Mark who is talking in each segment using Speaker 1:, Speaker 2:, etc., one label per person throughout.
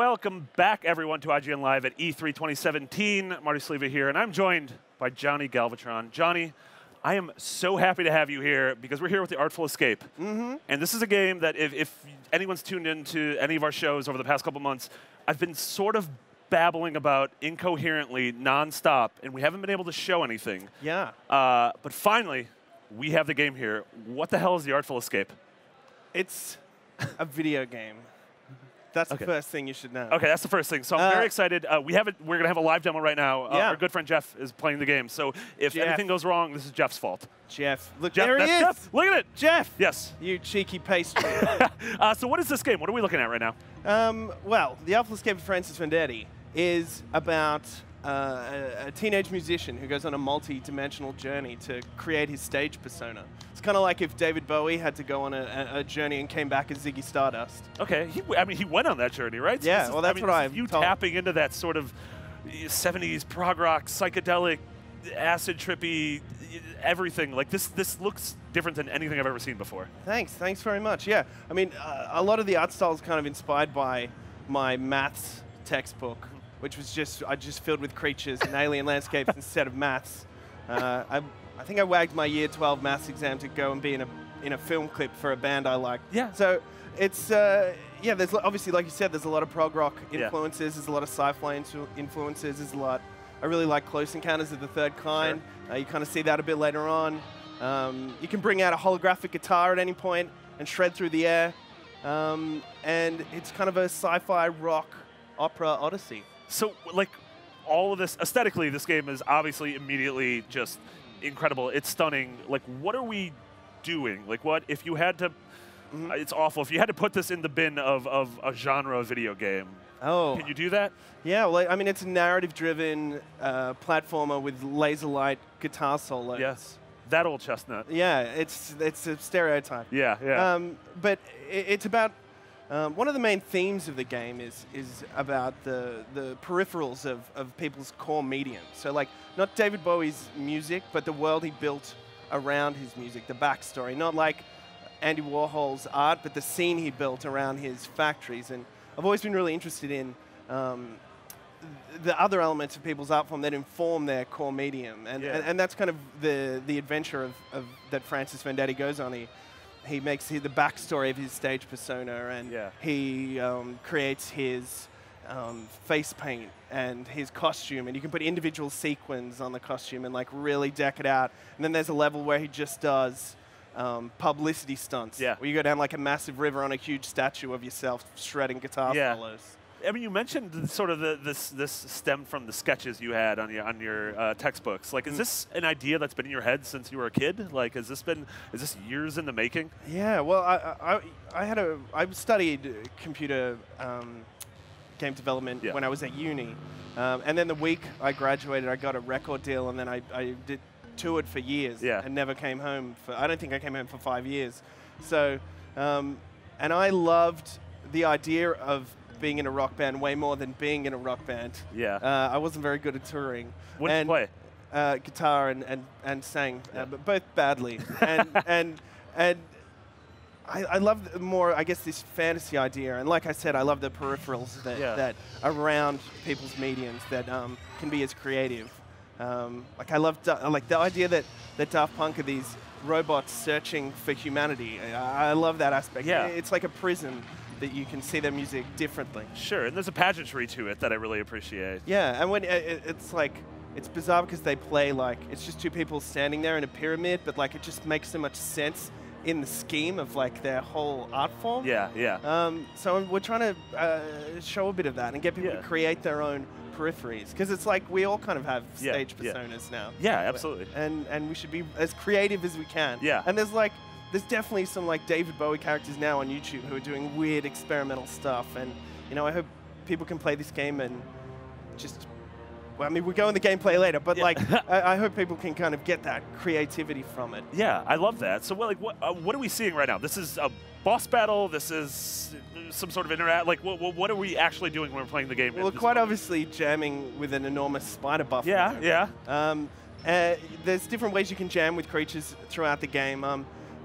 Speaker 1: Welcome back, everyone, to IGN Live at E3 2017. Marty Sleva here, and I'm joined by Johnny Galvatron. Johnny, I am so happy to have you here because we're here with the Artful Escape. And this is a game that if anyone's tuned into any of our shows over the past couple months, I've been sort of babbling about incoherently, nonstop, and we haven't been able to show anything.
Speaker 2: Yeah.
Speaker 1: But finally, we have the game here. What the hell is the Artful Escape?
Speaker 2: It's a video game. That's the first thing you should know.
Speaker 1: Okay, that's the first thing. So I'm very excited. We're going to have a live demo right now.
Speaker 2: Yeah.
Speaker 1: Our good friend Jeff is playing the game. So if anything goes wrong, this is Jeff's fault.
Speaker 2: Jeff. Look,
Speaker 1: Jeff,
Speaker 2: there he is.
Speaker 1: Jeff. Look at it.
Speaker 2: Jeff.
Speaker 1: Yes.
Speaker 2: You cheeky pastry.
Speaker 1: So what is this game? What are we looking at right now?
Speaker 2: Well, The Artful Escape of Francis Vendetti is about a teenage musician who goes on a multi-dimensional journey to create his stage persona. It's kind of like if David Bowie had to go on a journey and came back as Ziggy Stardust.
Speaker 1: Okay, he went on that journey, right? So
Speaker 2: Yeah, well, that's what I'm
Speaker 1: you
Speaker 2: told.
Speaker 1: tapping into that sort of 70s prog rock, psychedelic, acid trippy, everything. Like this looks different than anything I've ever seen before.
Speaker 2: Thanks very much. Yeah, I mean, a lot of the art style is kind of inspired by my maths textbook, which was just filled with creatures and alien landscapes instead of maths. I think I wagged my year 12 maths exam to go and be in a film clip for a band I liked.
Speaker 1: Yeah.
Speaker 2: So it's yeah. There's obviously, like you said, there's a lot of prog rock influences. There's a lot of sci-fi influences. There's a lot. I really like Close Encounters of the Third Kind. Sure. You kind of see that a bit later on. You can bring out a holographic guitar at any point and shred through the air. And it's kind of a sci-fi rock opera odyssey.
Speaker 1: So, like, all of this, aesthetically, this game is obviously immediately just incredible. It's stunning. Like, what are we doing? Like, what, if you had to, it's awful, if you had to put this in the bin of a genre video game, can you do that?
Speaker 2: Yeah, well, I mean, it's a narrative-driven platformer with laser light guitar solos.
Speaker 1: Yes, that old chestnut.
Speaker 2: Yeah, it's a stereotype.
Speaker 1: Yeah, yeah.
Speaker 2: But it's about, one of the main themes of the game is about the peripherals of people's core medium. So like, not David Bowie's music, but the world he built around his music, the backstory. Not like Andy Warhol's art, but the scene he built around his factories. And I've always been really interested in the other elements of people's art form that inform their core medium. And that's kind of the adventure of that Francis Vendetti goes on. He makes the backstory of his stage persona, and he creates his face paint and his costume, and you can put individual sequins on the costume and like really deck it out. And then there's a level where he just does publicity stunts, where you go down like a massive river on a huge statue of yourself shredding guitar solos.
Speaker 1: I mean, you mentioned sort of this stemmed from the sketches you had on your textbooks. Like, is this an idea that's been in your head since you were a kid? Like, is this years in the making?
Speaker 2: Yeah. Well, I studied computer game development when I was at uni, and then the week I graduated, I got a record deal, and then I toured for years and never came home. I don't think I came home for 5 years. So, and I loved the idea of being in a rock band way more than being in a rock band. Yeah. I wasn't very good at touring.
Speaker 1: What did you play?
Speaker 2: Guitar and sang, but both badly. and I love more, I guess, this fantasy idea. And like I said, I love the peripherals that around people's mediums that can be as creative. Like I love like the idea that Daft Punk are these robots searching for humanity. I love that aspect.
Speaker 1: Yeah.
Speaker 2: It's like a prison that you can see their music differently.
Speaker 1: Sure, and there's a pageantry to it that I really appreciate.
Speaker 2: Yeah, and when it's like, it's bizarre because they play like, it's just two people standing there in a pyramid, but like it just makes so much sense in the scheme of like their whole art form.
Speaker 1: Yeah, yeah.
Speaker 2: So we're trying to show a bit of that and get people to create their own peripheries, because it's like we all kind of have stage personas now.
Speaker 1: Yeah, absolutely.
Speaker 2: And we should be as creative as we can.
Speaker 1: Yeah.
Speaker 2: And there's definitely some like David Bowie characters now on YouTube who are doing weird experimental stuff, and you know, I hope people can play this game and just, well, I mean, we'll go in the gameplay later, but like, I hope people can kind of get that creativity from it.
Speaker 1: Yeah, I love that. So, well, like, what are we seeing right now? This is a boss battle. This is some sort of interact. Like, what are we actually doing when we're playing the game?
Speaker 2: Well, quite obviously jamming with an enormous spider buff.
Speaker 1: Yeah, yeah.
Speaker 2: There's different ways you can jam with creatures throughout the game.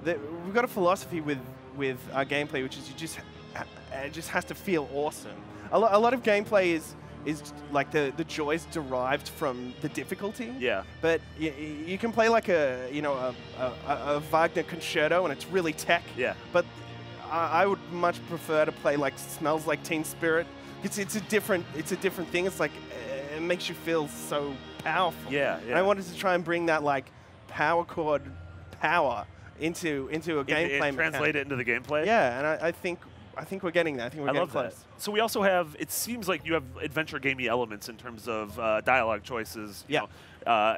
Speaker 2: We've got a philosophy with our gameplay, which is it just has to feel awesome. a lot of gameplay is like the joy is derived from the difficulty.
Speaker 1: Yeah.
Speaker 2: But you can play like a Wagner concerto and it's really tech.
Speaker 1: Yeah.
Speaker 2: But I would much prefer to play like Smells Like Teen Spirit. It's a different thing. It's like it makes you feel so powerful.
Speaker 1: Yeah.
Speaker 2: And I wanted to try and bring that like power chord power into a gameplay.
Speaker 1: And translate it into the gameplay.
Speaker 2: Yeah, and I think we're getting there. I think we're getting close.
Speaker 1: That. So we also have, it seems like you have adventure gamey elements in terms of dialogue choices.
Speaker 2: Yeah.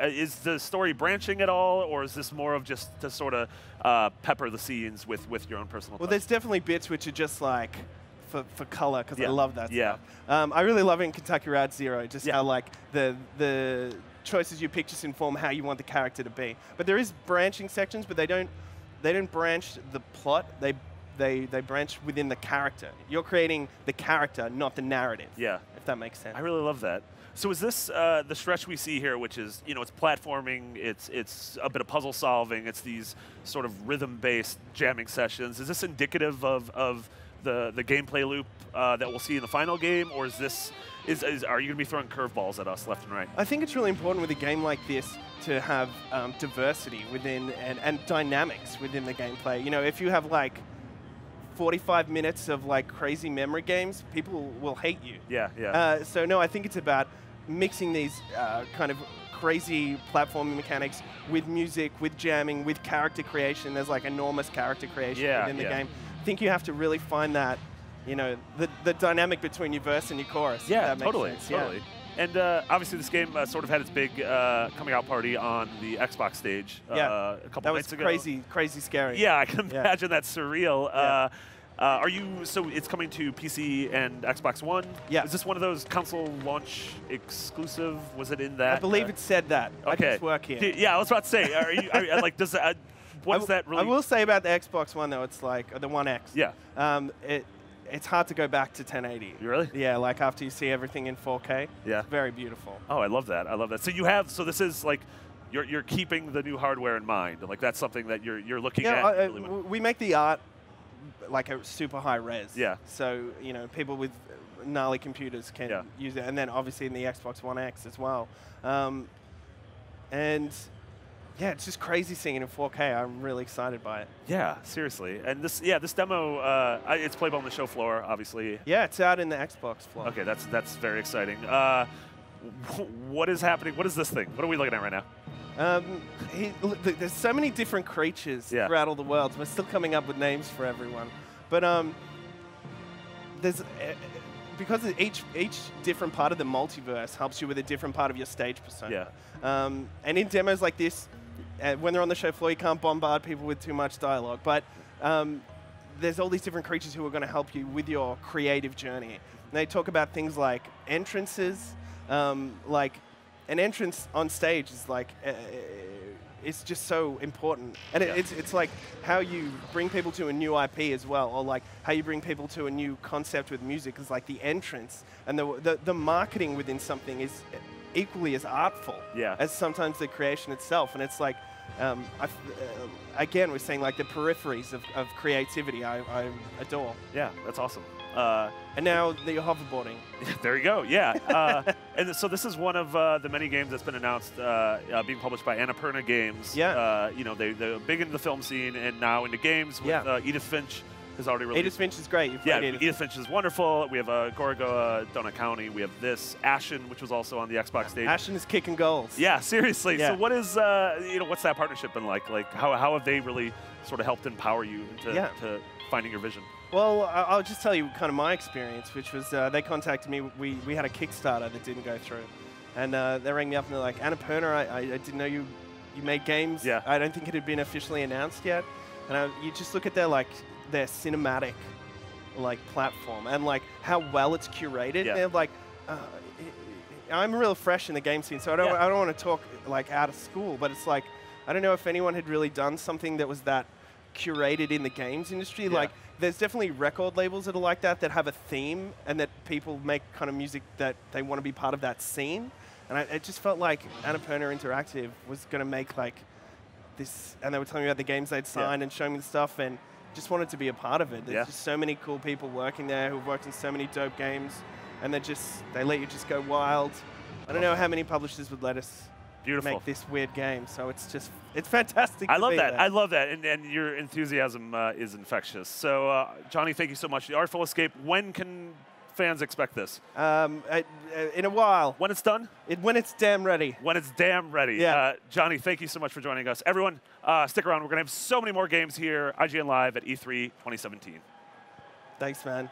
Speaker 1: Is the story branching at all, or is this more of just to sort of pepper the scenes with your own personal
Speaker 2: Well,
Speaker 1: touch?
Speaker 2: there's definitely bits which are just like for color, because I love that
Speaker 1: Yeah.
Speaker 2: stuff. I really love in Kentucky Route Zero just how like the choices you pick just inform how you want the character to be. But there is branching sections, but they don't branch the plot. They branch within the character. You're creating the character, not the narrative.
Speaker 1: Yeah.
Speaker 2: If that makes sense.
Speaker 1: I really love that. So is this the stretch we see here, which is, it's platforming, it's a bit of puzzle solving, it's these sort of rhythm-based jamming sessions. Is this indicative of the gameplay loop that we'll see in the final game, or is this are you going to be throwing curveballs at us left and right?
Speaker 2: I think it's really important with a game like this to have diversity within and dynamics within the gameplay. If you have like 45 minutes of like crazy memory games, people will hate you.
Speaker 1: Yeah.
Speaker 2: So no, I think it's about mixing these kind of crazy platforming mechanics with music, with jamming, with character creation. There's like enormous character creation within the game. I think you have to really find that, the dynamic between your verse and your chorus.
Speaker 1: Yeah,
Speaker 2: if that makes
Speaker 1: totally.
Speaker 2: sense.
Speaker 1: Totally. And obviously, this game sort of had its big coming out party on the Xbox stage a couple nights ago.
Speaker 2: That was crazy scary.
Speaker 1: Yeah, I can imagine that's surreal.
Speaker 2: Yeah.
Speaker 1: So it's coming to PC and Xbox One?
Speaker 2: Yeah.
Speaker 1: Is this one of those console launch exclusive? Was it in that?
Speaker 2: I believe it said that.
Speaker 1: Okay.
Speaker 2: I just work here.
Speaker 1: Yeah, I was about to say, what's that really?
Speaker 2: I will say about the Xbox One, though, it's like the One X.
Speaker 1: Yeah.
Speaker 2: It's hard to go back to 1080.
Speaker 1: Really?
Speaker 2: Yeah, like after you see everything in 4K.
Speaker 1: Yeah.
Speaker 2: It's very beautiful.
Speaker 1: Oh, I love that. I love that. So this is like, you're keeping the new hardware in mind. Like that's something that you're looking at.
Speaker 2: We make the art like a super high res.
Speaker 1: Yeah.
Speaker 2: So, people with gnarly computers can use it. And then obviously in the Xbox One X as well. And yeah, it's just crazy seeing it in 4K. I'm really excited by it.
Speaker 1: Yeah, seriously. And this demo, it's playable on the show floor, obviously.
Speaker 2: Yeah, it's out in the Xbox floor.
Speaker 1: Okay, that's very exciting. What is happening? What is this thing? What are we looking at right now?
Speaker 2: There's so many different creatures throughout all the worlds. We're still coming up with names for everyone. But there's because each different part of the multiverse helps you with a different part of your stage persona.
Speaker 1: Yeah.
Speaker 2: And in demos like this, when they're on the show floor, you can't bombard people with too much dialogue. But there's all these different creatures who are going to help you with your creative journey. And they talk about things like entrances, like an entrance on stage is like, it's just so important. And it's like how you bring people to a new IP as well, or like how you bring people to a new concept with music is like the entrance. And the marketing within something is equally as artful as sometimes the creation itself. And it's like, again, we're saying like the peripheries of creativity I adore.
Speaker 1: Yeah, that's awesome.
Speaker 2: And now the hoverboarding.
Speaker 1: There you go, yeah. And so this is one of the many games that's been announced being published by Annapurna Games.
Speaker 2: Yeah.
Speaker 1: They're big into the film scene and now into games with Edith Finch has already released.
Speaker 2: Edith Finch is great.
Speaker 1: Edith Finch is wonderful. We have Gorogoa, Donut County. We have this, Ashen, which was also on the Xbox stage.
Speaker 2: Ashen is kicking goals.
Speaker 1: Yeah, seriously.
Speaker 2: Yeah.
Speaker 1: So what is, what's that partnership been like? Like, how have they really sort of helped empower you to finding your vision?
Speaker 2: Well, I'll just tell you kind of my experience, which was they contacted me. We had a Kickstarter that didn't go through. And they rang me up and they're like, Annapurna, I didn't know you made games.
Speaker 1: Yeah.
Speaker 2: I don't think it had been officially announced yet. And you just look at their cinematic platform and like how well it's curated.
Speaker 1: Yeah.
Speaker 2: They're like, I'm real fresh in the game scene, so I don't want to talk like out of school, but it's like, I don't know if anyone had really done something that was that curated in the games industry.
Speaker 1: Yeah.
Speaker 2: Like, there's definitely record labels that are like that have a theme and that people make kind of music that they want to be part of that scene. And it just felt like Annapurna Interactive was going to make like this, and they were telling me about the games they'd signed and showing me the stuff, and just wanted to be a part of it. There's just so many cool people working there who've worked in so many dope games. and they let you just go wild. I don't know how many publishers would let us make this weird game, so it's fantastic.
Speaker 1: I love that.
Speaker 2: There.
Speaker 1: I love that, and your enthusiasm is infectious. So, Johnny, thank you so much. The Artful Escape. When can fans expect this?
Speaker 2: In a while.
Speaker 1: When it's done?
Speaker 2: When it's damn ready.
Speaker 1: When it's damn ready.
Speaker 2: Yeah.
Speaker 1: Johnny, thank you so much for joining us. Everyone, stick around. We're going to have so many more games here, IGN Live at E3 2017.
Speaker 2: Thanks, man.